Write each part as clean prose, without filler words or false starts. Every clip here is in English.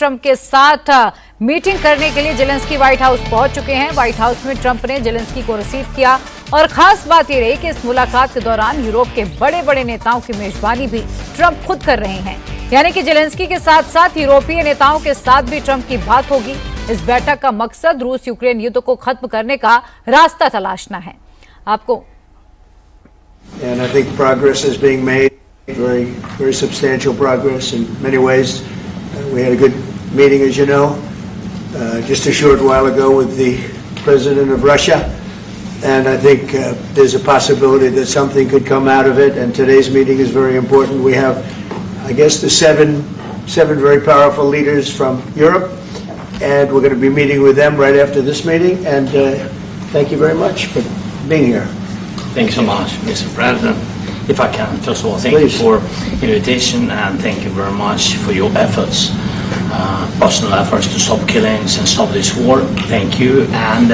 Trump के साथ meeting करने के लिए जेलेंस्की व्हाइट हाउस पहुंच चुके हैं। व्हाइट हाउस में ट्रंप ने जेलेंस्की को रिसीव किया और खास बात यह रही कि इस मुलाकात के दौरान यूरोप के बड़े बड़े नेताओं की मेजबानी भी ट्रंप खुद कर रहे हैं। यानी कि जेलेंस्की के साथ साथ यूरोपीय नेताओं के साथ भी ट्रंप की बात होगी। इस बैठक का मकसद रूस यूक्रेन युद्ध को खत्म करने का रास्ता तलाशना है। आपको And I think progress is being made, very substantial progress in many ways. We had a good meeting, as you know, just a short while ago with the president of Russia, and I think there's a possibility that something could come out of it. And today's meeting is very important. We have, I guess, the seven very powerful leaders from Europe, and we're going to be meeting with them right after this meeting. And thank you very much for being here. Thank you so much, Mr. President. If I can, first of all, thank you for invitation and thank you very much for your efforts, personal efforts to stop killings and stop this war. Thank you. And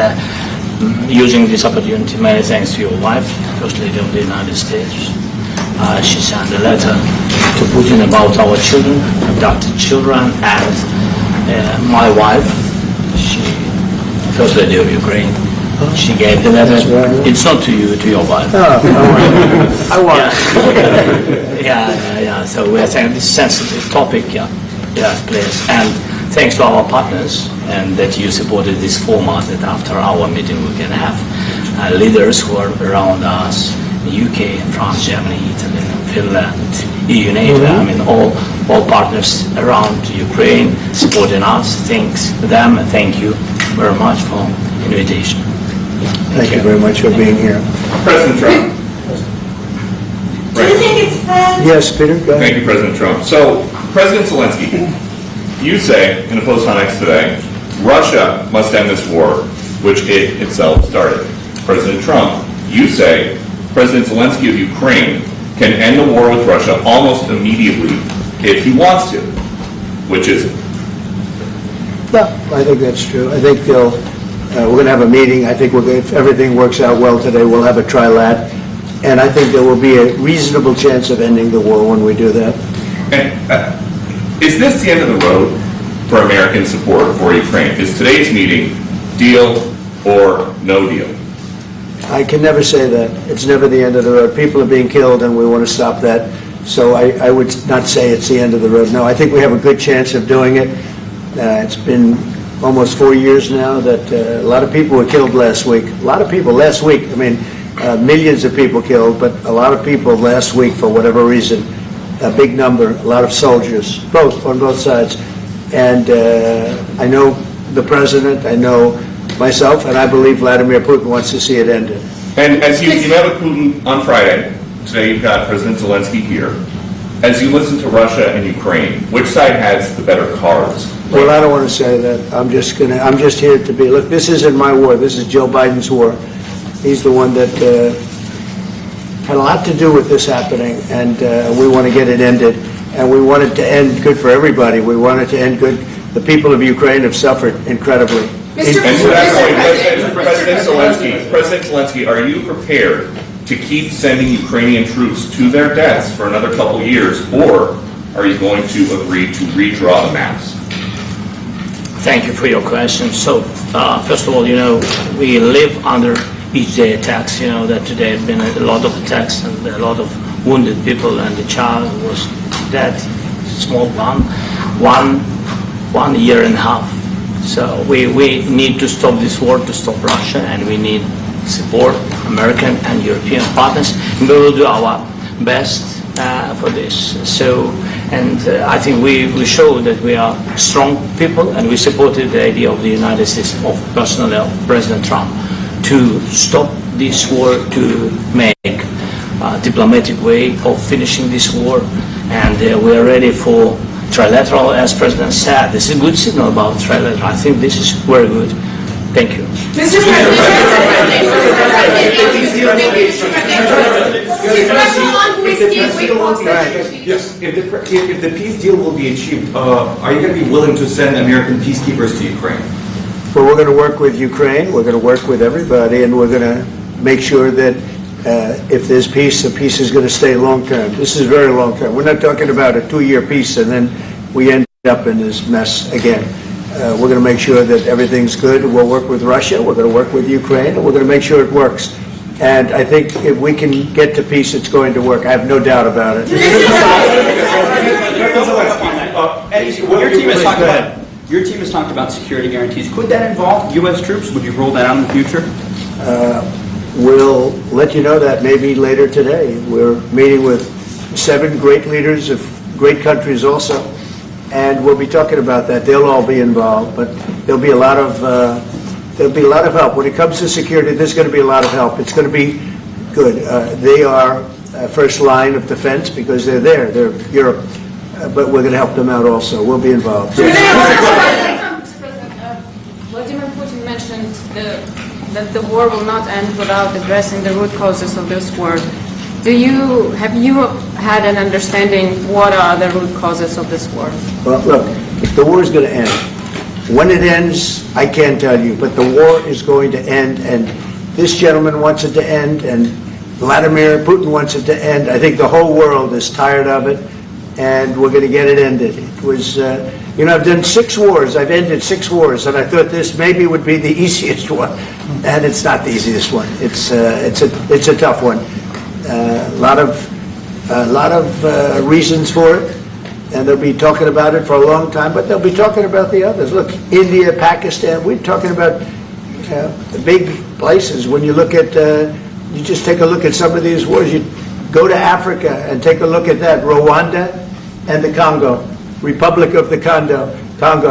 using this opportunity, many thanks to your wife, First Lady of the United States. She sent a letter to Putin about our children, abducted children, and my wife, First Lady of Ukraine. She gave the letter. It's not to you, to your wife. I want it. Yeah. So we're saying this sensitive topic, yes, please. And thanks to our partners and that you supported this format that after our meeting we can have leaders who are around us, UK, France, Germany, Italy, Finland, EU, NATO, I mean all partners around Ukraine supporting us. Thanks to them and thank you very much for invitation. Thank you very much for being here. President Trump. Do you think it's fair? Yes, Peter, go ahead. Thank you, President Trump. So, President Zelensky, you say in a post on X today, Russia must end this war, which it itself started. President Trump, you say President Zelensky of Ukraine can end the war with Russia almost immediately if he wants to. Which is it? Yeah, I think that's true. I think we're going to have a meeting. I think if everything works out well today, we'll have a trilat. And I think there will be a reasonable chance of ending the war when we do that. And is this the end of the road for American support for Ukraine? Is today's meeting deal or no deal? I can never say that. It's never the end of the road. People are being killed and we want to stop that. So I would not say it's the end of the road. No, I think we have a good chance of doing it. It's been almost 4 years now that a lot of people were killed last week. A lot of people last week. I mean, millions of people killed, but a lot of people last week for whatever reason. A big number, a lot of soldiers, on both sides. And I know the president, I know myself, and I believe Vladimir Putin wants to see it ended. And as you met with Putin on Friday, today you've got President Zelensky here. As you listen to Russia and Ukraine, which side has the better cards? Well, I don't want to say that. I'm just here to be. Look, this isn't my war. This is Joe Biden's war. He's the one that had a lot to do with this happening, and we want to get it ended. And we want it to end good for everybody. We want it to end good. The people of Ukraine have suffered incredibly. And to that point, President Zelensky, are you prepared to keep sending Ukrainian troops to their deaths for another couple years, or are you going to agree to redraw the maps? Thank you for your question. So, first of all, we live under each day attacks. That today have been a lot of attacks and a lot of wounded people, and the child was dead, small one year and a half. So we need to stop this war, to stop Russia, and we need support American and European partners, and we will do our best for this. So, and I think we show that we are strong people, and we supported the idea of the United States, personally of President Trump, to stop this war, to make a diplomatic way of finishing this war, and we are ready for trilateral, as President said. This is a good signal about trilateral. I think this is very good. Thank you. Mr. Yes, if the peace deal will be achieved, are you going to be willing to send American peacekeepers to Ukraine? Well, we're going to work with Ukraine. We're going to work with everybody, and we're going to make sure that if there's peace, the peace is going to stay long term. This is very long term. We're not talking about a 2-year peace and then we end up in this mess again. We're going to make sure that everything's good. We'll work with Russia. We're going to work with Ukraine, and we're going to make sure it works. And I think if we can get to peace, it's going to work. I have no doubt about it. Your team has talked about security guarantees. Could that involve U.S. troops? Would you roll that out in the future? We'll let you know that maybe later today. We're meeting with 7 great leaders of great countries also, and we'll be talking about that. They'll all be involved, but there'll be a lot of help when it comes to security. There's going to be a lot of help. It's going to be good. They are first line of defense because they're there. They're Europe, but we're going to help them out also. We'll be involved. Vladimir Putin mentioned that the war will not end without addressing the root causes of this war. Have you had an understanding what are the root causes of this war? Well, look, the war is going to end. When it ends, I can't tell you, but the war is going to end, and this gentleman wants it to end, and Vladimir Putin wants it to end. I think the whole world is tired of it, and we're going to get it ended. It was, I've done 6 wars. I've ended 6 wars, and I thought this maybe would be the easiest one, and it's not the easiest one. It's a tough one. A lot of reasons for it. And they'll be talking about it for a long time, but they'll be talking about the others. Look, India, Pakistan, we're talking about the big places. When you look at, you just take a look at some of these wars. You go to Africa and take a look at that. Rwanda and the Congo, Republic of the Congo.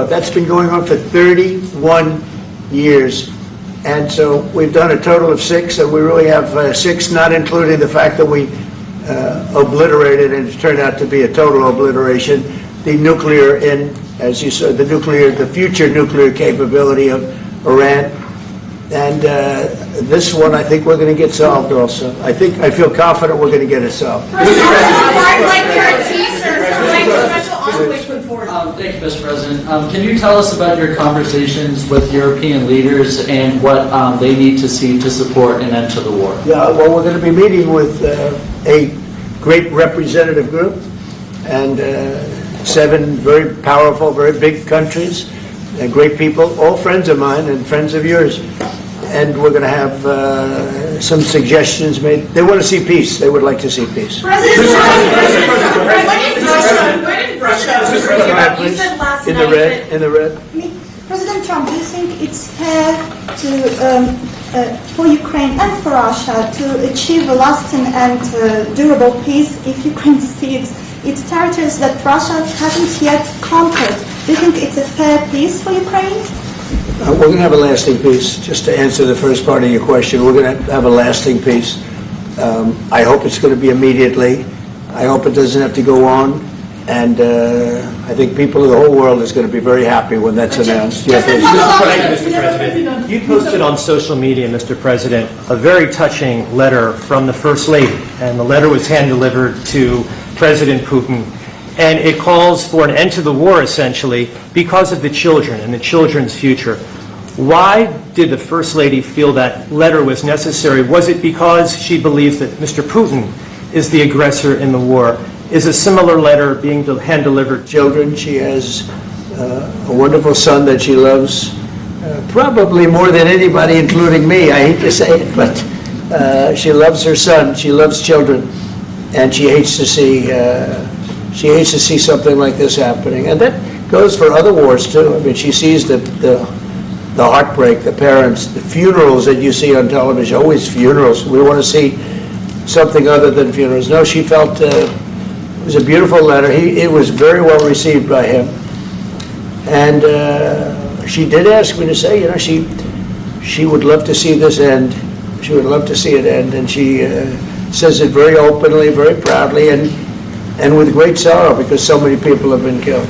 That's been going on for 31 years. And so we've done a total of 6, and we really have 6, not including the fact that we obliterated, and it turned out to be a total obliteration, the nuclear, as you said, the future nuclear capability of Iran. And this one, I think we're going to get solved also. I feel confident we're going to get it solved. Like guarantees or special envoy put forward. Thank you, Mr. President. Can you tell us about your conversations with European leaders and what they need to see to support an end to the war? Yeah, well, we're going to be meeting with a great representative group and 7 very powerful, very big countries and great people, all friends of mine and friends of yours. And we're going to have some suggestions made. They want to see peace. They would like to see peace. President Russia, you said last In night the red. President Trump, do you think it's fair for Ukraine and for Russia to achieve a lasting and durable peace if Ukraine cedes its territories that Russia hasn't yet conquered? Do you think it's a fair peace for Ukraine? We're going to have a lasting peace. Just to answer the first part of your question, we're going to have a lasting peace. I hope it's going to be immediately. I hope it doesn't have to go on. And I think people of the whole world is going to be very happy when that's announced. Mr. President, you posted on social media, Mr. President, a very touching letter from the First Lady. And the letter was hand-delivered to President Putin. And it calls for an end to the war, essentially, because of the children and the children's future. Why did the First Lady feel that letter was necessary? Was it because she believes that Mr. Putin is the aggressor in the war? Is a similar letter being hand-delivered? Children, she has a wonderful son that she loves, probably more than anybody, including me. I hate to say it, but she loves her son. She loves children, and she hates to see something like this happening. And that goes for other wars too. I mean, she sees the heartbreak, the parents, the funerals that you see on television. Always funerals. We want to see something other than funerals. No, she felt. It was a beautiful letter. It was very well received by him. And she did ask me to say, she would love to see this end. She would love to see it end. And she says it very openly, very proudly, and with great sorrow because so many people have been killed.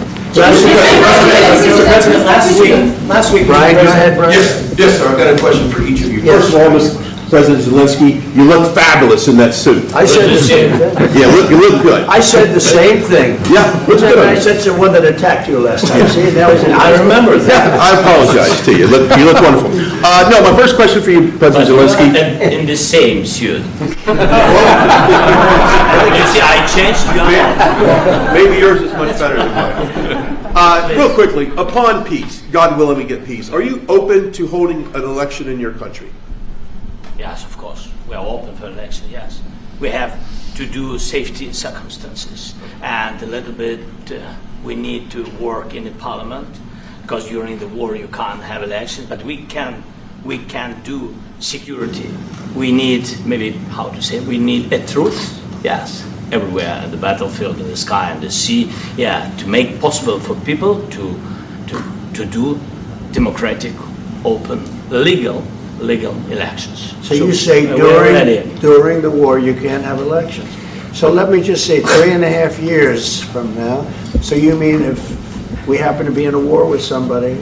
Last week, Brian, go ahead, Brian. Yes, sir. I've got a question for each of you. Yes. First of all, President Zelensky, you look fabulous in that suit. I said the same thing. Yeah, you look good. I said the same thing. Yeah, looks good. I said the one that attacked you last time. See, that was I remember that. I apologize to you. You look wonderful. No, my first question for you, President Zelensky. In the same suit. You see, I changed your Maybe yours is much better than mine. Real quickly, upon peace, God willing we get peace, are you open to holding an election in your country? Yes, of course. We are open for election, yes. We have to do safety circumstances. And a little bit, we need to work in the parliament, because during the war you can't have elections, but we can do security. We need, maybe, how to say, we need a truth, yes, everywhere, in the battlefield, in the sky, and the sea, yeah, to make possible for people to do democratic, open, legal elections. So you say during the war you can't have elections. So let me just say 3.5 years from now, so you mean if we happen to be in a war with somebody,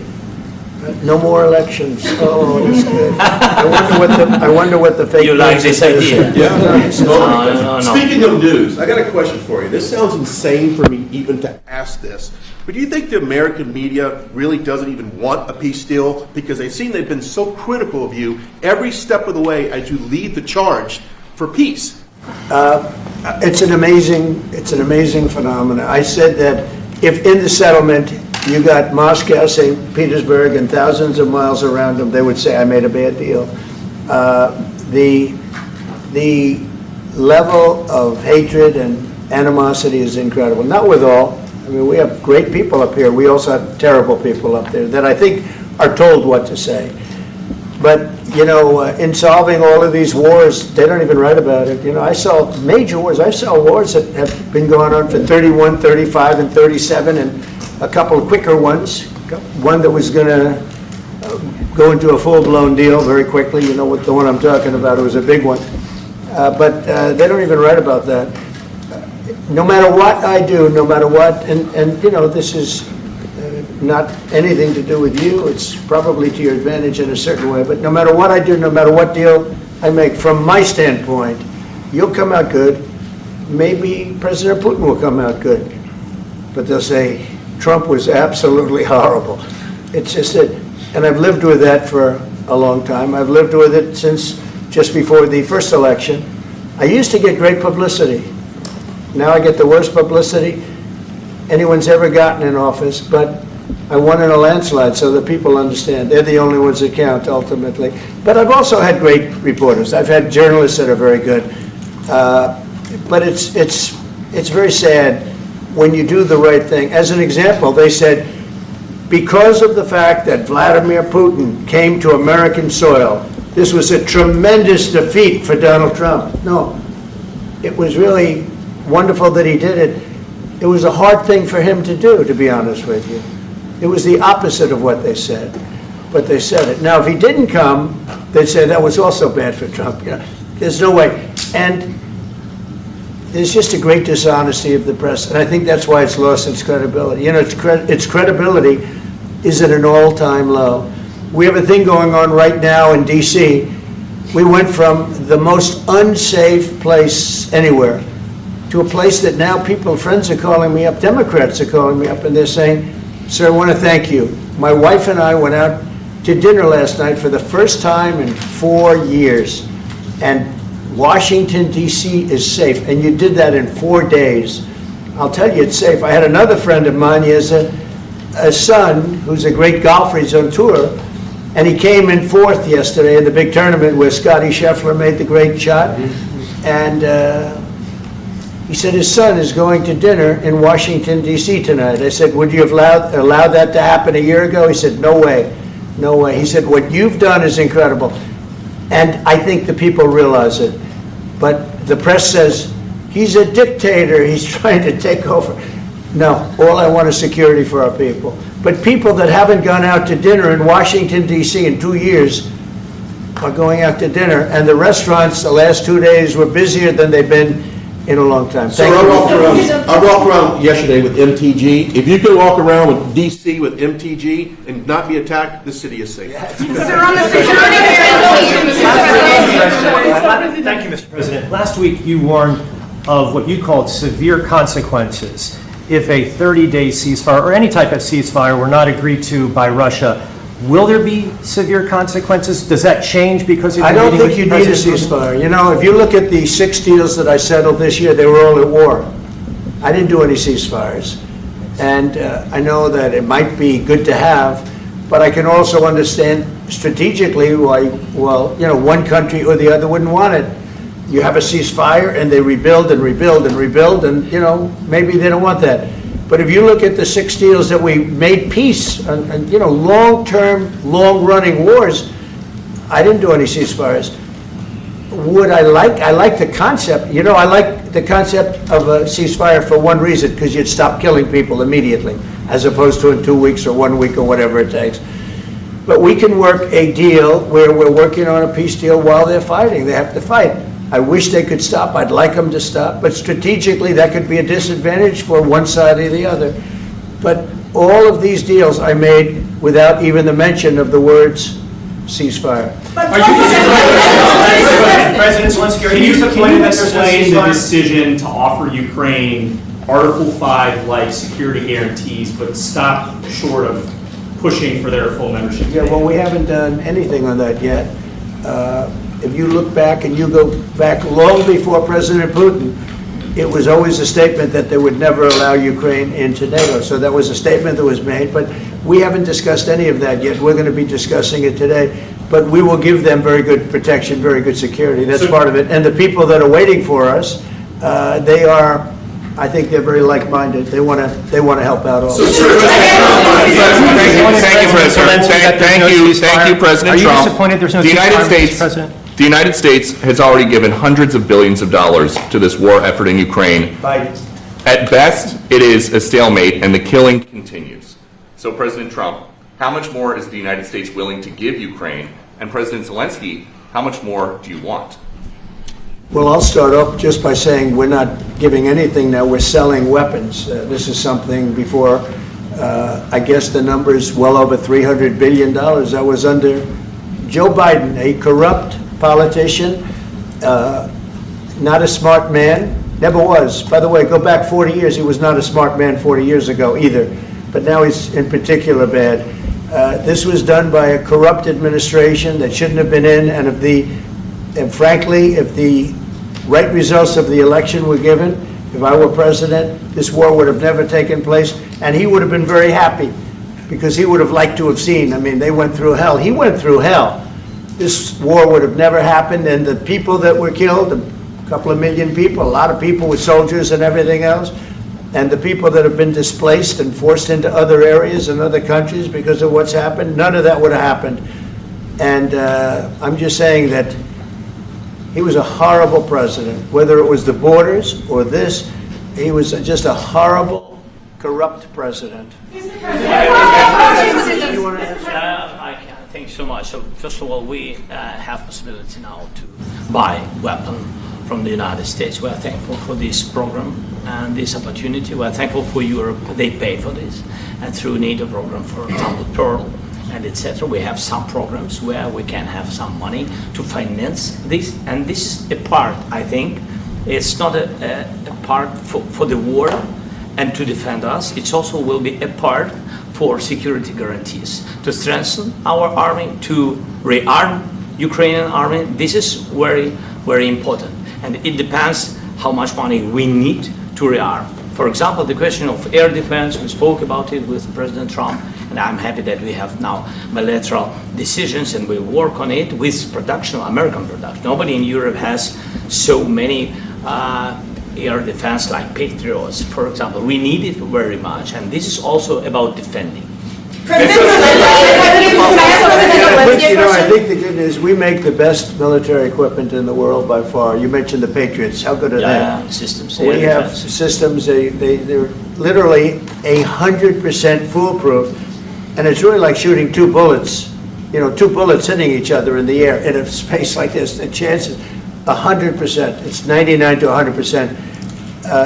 no more elections? Oh, that's good. I wonder what the fake You like this idea? Yeah. No. Speaking of news, I got a question for you. This sounds insane for me even to ask this, but do you think the American media really doesn't even want a peace deal? Because they've been so critical of you every step of the way as you lead the charge for peace. It's an amazing phenomenon. I said that if in the settlement you got Moscow, St. Petersburg, and thousands of miles around them, they would say I made a bad deal. The level of hatred and animosity is incredible. Not with all. I mean, we have great people up here. We also have terrible people up there that I think are told what to say. But, in solving all of these wars, they don't even write about it. I saw major wars. I saw wars that have been going on for 31, 35, and 37, and a couple of quicker ones. One that was going to go into a full-blown deal very quickly. You know what the one I'm talking about. It was a big one. But they don't even write about that. No matter what I do, no matter what, and this is not anything to do with you. It's probably to your advantage in a certain way. But no matter what I do, no matter what deal I make, from my standpoint, you'll come out good. Maybe President Putin will come out good. But they'll say, Trump was absolutely horrible. It's just that, and I've lived with that for a long time. I've lived with it since just before the first election. I used to get great publicity. Now I get the worst publicity anyone's ever gotten in office, but I won in a landslide, so that people understand. They're the only ones that count, ultimately. But I've also had great reporters. I've had journalists that are very good. But it's very sad when you do the right thing. As an example, they said, because of the fact that Vladimir Putin came to American soil, this was a tremendous defeat for Donald Trump. No, it was really wonderful that he did it. It was a hard thing for him to do, to be honest with you. It was the opposite of what they said, but they said it. Now, if he didn't come, they'd say that was also bad for Trump. There's no way. And there's just a great dishonesty of the press, and I think that's why it's lost its credibility. Its credibility is at an all-time low. We have a thing going on right now in D.C. We went from the most unsafe place anywhere to a place that now friends are calling me up, Democrats are calling me up, and they're saying, sir, I want to thank you. My wife and I went out to dinner last night for the first time in 4 years, and Washington, D.C. is safe, and you did that in 4 days. I'll tell you, it's safe. I had another friend of mine, he has a son who's a great golfer, he's on tour, and he came in 4th yesterday in the big tournament where Scotty Scheffler made the great shot, and he said his son is going to dinner in Washington, D.C. tonight. I said, would you have allowed that to happen a year ago? He said, no way, no way. He said, what you've done is incredible. And I think the people realize it. But the press says, he's a dictator, he's trying to take over. No, all I want is security for our people. But people that haven't gone out to dinner in Washington, D.C. in 2 years are going out to dinner. And the restaurants the last 2 days were busier than they've been in a long time. So Thank I you. walked around yesterday with MTG. If you can walk around with DC with MTG and not be attacked, this city is safe. Sir, on the security guarantees, Thank you, Mr. President. Last week, you warned of what you called severe consequences if a 30-day ceasefire or any type of ceasefire were not agreed to by Russia. Will there be severe consequences? Does that change because of I your don't meeting think you with need a President Putin? ceasefire. You know, if you look at the 6 deals that I settled this year, they were all at war. I didn't do any ceasefires. And I know that it might be good to have, but I can also understand strategically why, well, you know, one country or the other wouldn't want it. You have a ceasefire and they rebuild and rebuild and rebuild, and, you know, maybe they don't want that. But if you look at the 6 deals that we made peace and you know, long-term, long-running wars, I didn't do any ceasefires. Would I like the concept, you know, I like the concept of a ceasefire for one reason, because you'd stop killing people immediately, as opposed to in 2 weeks or 1 week or whatever it takes. But we can work a deal where we're working on a peace deal while they're fighting. They have to fight. I wish they could stop. I'd like them to stop. But strategically, that could be a disadvantage for one side or the other. But all of these deals I made without even the mention of the words ceasefire. President Zelensky, Can you explain the decision to offer Ukraine Article 5 like security guarantees, but stop short of pushing for their full membership? Yeah, well, we haven't done anything on that yet. If you look back and you go back long before President Putin, it was always a statement that they would never allow Ukraine into NATO. So that was a statement that was made, but we haven't discussed any of that yet. We're going to be discussing it today. But we will give them very good protection, very good security. That's part of it. And the people that are waiting for us, they are, I think they're very like-minded. They want to help out also. Thank you, President Are you Trump. disappointed there's no The United ceasefire, Mr. States, President? the United States has already given hundreds of billions of dollars to this war effort in Ukraine. Biden. At best, it is a stalemate, and the killing continues. So, President Trump, how much more is the United States willing to give Ukraine? And President Zelensky, how much more do you want? Well, I'll start off just by saying we're not giving anything now. We're selling weapons. This is something before, I guess the number is well over $300 billion. That was under Joe Biden, a corrupt politician, not a smart man, never was. By the way, go back 40 years, he was not a smart man 40 years ago either. But now he's in particular bad. This was done by a corrupt administration that shouldn't have been in, and frankly, if the right results of the election were given, if I were president, this war would have never taken place, and he would have been very happy, because he would have liked to have seen. I mean, they went through hell. He went through hell. This war would have never happened, and the people that were killed, a couple of million people, a lot of people with soldiers and everything else, and the people that have been displaced and forced into other areas and other countries because of what's happened, none of that would have happened. And I'm just saying that he was a horrible president, whether it was the borders or this. He was just a horrible, corrupt president. Thank you so much. So first of all, we have possibility now to buy weapons from the United States. We are thankful for this program and this opportunity. We are thankful for Europe. They pay for this. And through NATO program, for example, Pearl and etc., we have some programs where we can have some money to finance this. And this is a part, I think, it's not a part for the war and to defend us. It also will be a part for security guarantees, to strengthen our army, to rearm Ukrainian army. This is very, very important. And it depends how much money we need to rearm. For example, the question of air defense, we spoke about it with President Trump, and I'm happy that we have now bilateral decisions and we work on it with production, American production. Nobody in Europe has so many air defense like Patriots, for example. We need it very much, and this is also about defending. I think the good news, we make the best military equipment in the world by far. You mentioned the Patriots. How good are they? Systems. We have systems, they're literally 100% foolproof. And it's really like shooting two bullets, you know, two bullets hitting each other in the air in a space like this. The chance is 100%. It's 99 to 100%.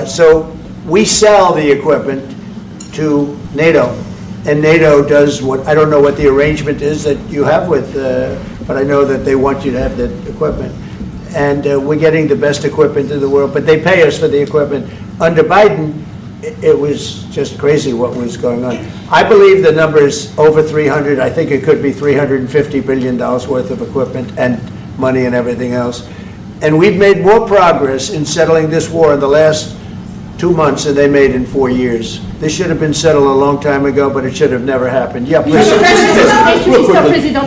So we sell the equipment to NATO, and NATO does what, I don't know what the arrangement is that you have with, but I know that they want you to have the equipment. And we're getting the best equipment in the world, but they pay us for the equipment. Under Biden, it was just crazy what was going on. I believe the number is over 300. I think it could be $350 billion worth of equipment and money and everything else. And we've made more progress in settling this war in the last 2 months than they made in 4 years. This should have been settled a long time ago, but it should have never happened. Yeah, please.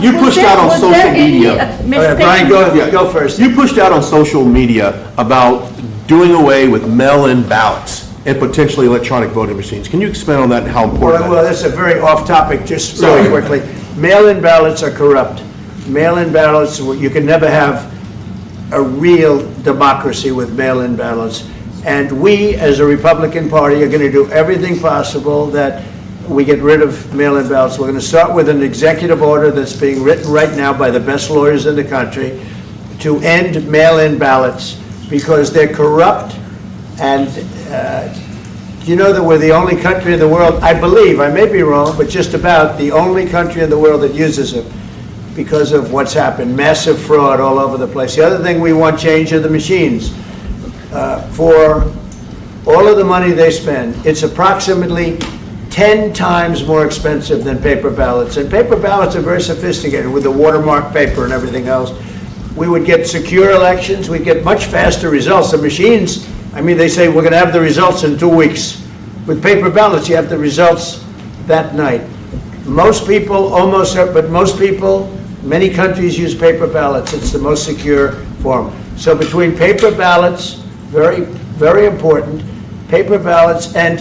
You pushed out on social media. Brian, go first. You pushed out on social media about doing away with mail-in ballots and potentially electronic voting machines. Can you expand on that and how important Well, that is? that's a very off-topic, just really quickly. Mail-in ballots are corrupt. Mail-in ballots, you can never have a real democracy with mail-in ballots. And we, as a Republican Party, are going to do everything possible that we get rid of mail-in ballots. We're going to start with an executive order that's being written right now by the best lawyers in the country to end mail-in ballots because they're corrupt. And you know that we're the only country in the world, I believe, I may be wrong, but just about the only country in the world that uses them because of what's happened. Massive fraud all over the place. The other thing we want change are the machines. For all of the money they spend, it's approximately 10 times more expensive than paper ballots. And paper ballots are very sophisticated with the watermark paper and everything else. We would get secure elections. We'd get much faster results. The machines, I mean, they say we're going to have the results in 2 weeks. With paper ballots, you have the results that night. Most people, but most people, many countries use paper ballots. It's the most secure form. So between paper ballots, very, very important, paper ballots, and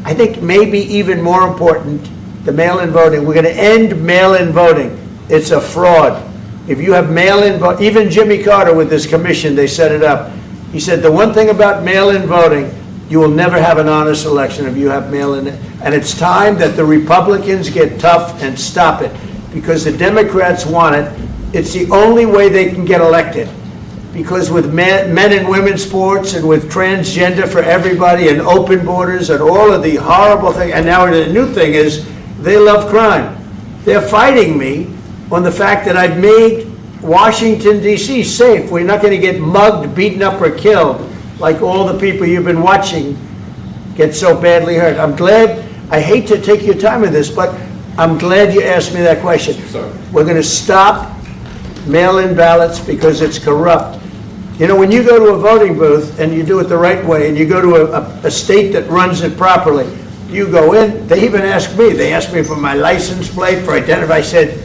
I think maybe even more important, the mail-in voting. We're going to end mail-in voting. It's a fraud. If you have mail-in vote, even Jimmy Carter with this commission, they set it up. He said the one thing about mail-in voting, you will never have an honest election if you have mail-in. And it's time that the Republicans get tough and stop it because the Democrats want it. It's the only way they can get elected. Because with men and women's sports and with transgender for everybody and open borders and all of the horrible things, and now the new thing is they love crime. They're fighting me on the fact that I've made Washington, D.C. safe. We're not going to get mugged, beaten up, or killed like all the people you've been watching get so badly hurt. I'm glad, I hate to take your time in this, but I'm glad you asked me that question. Sorry. We're going to stop mail-in ballots because it's corrupt. You know, when you go to a voting booth and you do it the right way and you go to a state that runs it properly, you go in, they even ask me, they asked me for my license plate, for identity. I said,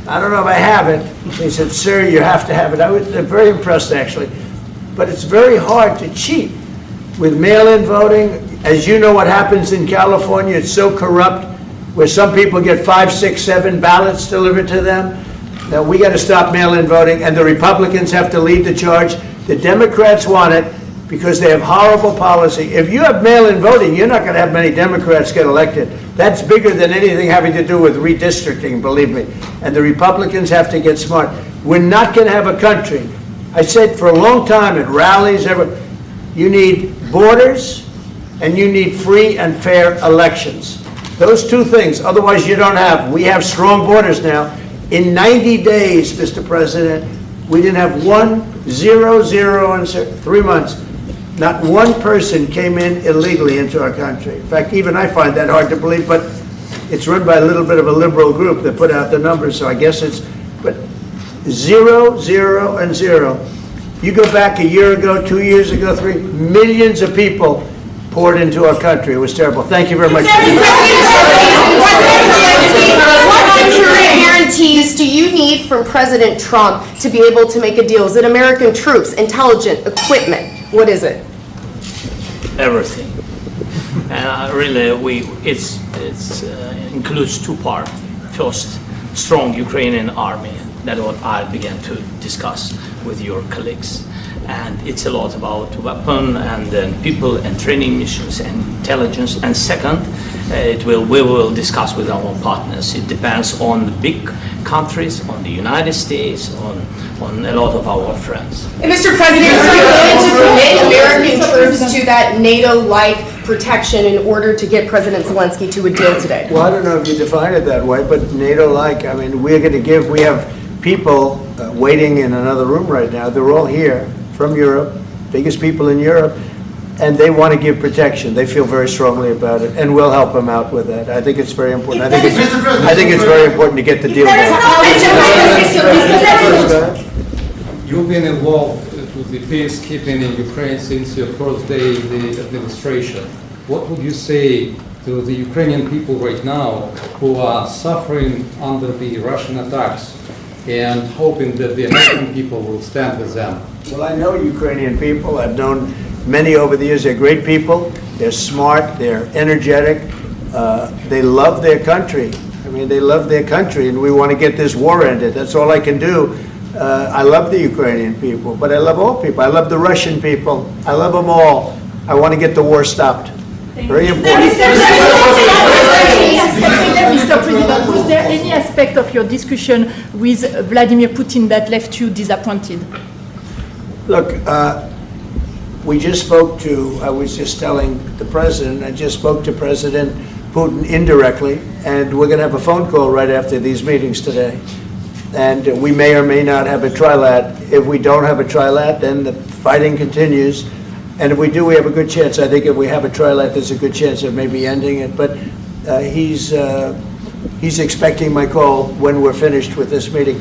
I don't know if I have it. They said, sir, you have to have it. I was very impressed, actually. But it's very hard to cheat with mail-in voting. As you know what happens in California, it's so corrupt, where some people get 5, 6, 7 ballots delivered to them. Now, we got to stop mail-in voting, and the Republicans have to lead the charge. The Democrats want it because they have horrible policy. If you have mail-in voting, you're not going to have many Democrats get elected. That's bigger than anything having to do with redistricting, believe me. And the Republicans have to get smart. We're not going to have a country. I said for a long time at rallies, you need borders and you need free and fair elections. Those two things, otherwise you don't have. We have strong borders now. In 90 days, Mr. President, we didn't have 0 in 3 months. Not one person came in illegally into our country. In fact, even I find that hard to believe, but it's run by a little bit of a liberal group that put out the numbers, so I guess it's, but 0, 0, and 0. You go back a year ago, 2 years ago, 3, millions of people poured into our country. It was terrible. Thank you very much. What security guarantees do you need from President Trump to be able to make a deal? Is it American troops, intelligence, equipment? What is it? Everything. And really, it includes 2 parts. First, strong Ukrainian army. That's what I began to discuss with your colleagues. And it's a lot about weapon and then people and training missions and intelligence. And second, we will discuss with our partners. It depends on the big countries, on the United States, on a lot of our friends. And Mr. President, are you willing to commit American troops to that NATO-like protection in order to get President Zelensky to a deal today? Well, I don't know if you define it that way, but NATO-like, I mean, we have people waiting in another room right now. They're all here from Europe, biggest people in Europe, and they want to give protection. They feel very strongly about it, and we'll help them out with that. I think it's very important. I think it's very important to get the deal done. You've been involved with the peacekeeping in Ukraine since your first day in the administration. What would you say to the Ukrainian people right now who are suffering under the Russian attacks and hoping that the American people will stand with them? Well, I know Ukrainian people. I've known many over the years. They're great people. They're smart. They're energetic. They love their country. I mean, they love their country, and we want to get this war ended. That's all I can do. I love the Ukrainian people, but I love all people. I love the Russian people. I love them all. I want to get the war stopped. Very important. Mr. President, was there any aspect of your discussion with Vladimir Putin that left you disappointed? Look, we just spoke to, I was just telling the president, I just spoke to President Putin indirectly, and we're going to have a phone call right after these meetings today. And we may or may not have a trilat. If we don't have a trilat, then the fighting continues. And if we do, we have a good chance. I think if we have a trilat, there's a good chance of maybe ending it. But he's expecting my call when we're finished with this meeting.